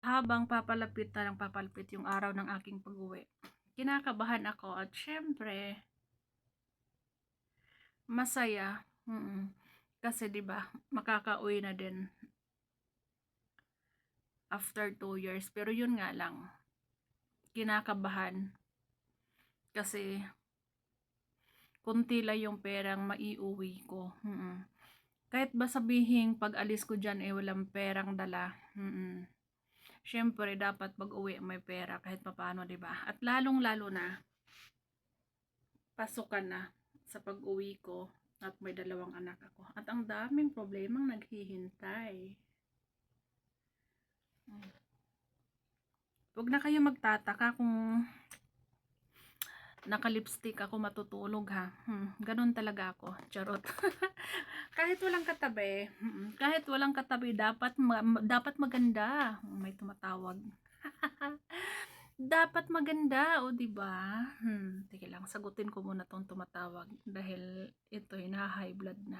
Habang papalapit na ng papalapit yung araw ng aking pag-uwi, kinakabahan ako at syempre masaya. Kasi 'di ba, makakauwi na din after 2 years. Pero yun nga lang, kinakabahan kasi konti lang yung perang maiuwi ko. Kahit ba sabihing pag alis ko dyan walang perang dala. Syempre dapat pag-uwi may pera kahit papaano, 'di ba? At lalong-lalo na pasukan na sa pag-uwi ko at may 2 anak ako. At ang daming problemang naghihintay. Huwag na kayo magtataka kung naka-lipstick ako matutulog ha. Ganun talaga ako. Charot. Kahit walang katabi, dapat maganda. May tumatawag. Dapat maganda, o di ba? Teka lang, sagutin ko muna tong tumatawag dahil ito na high blood na.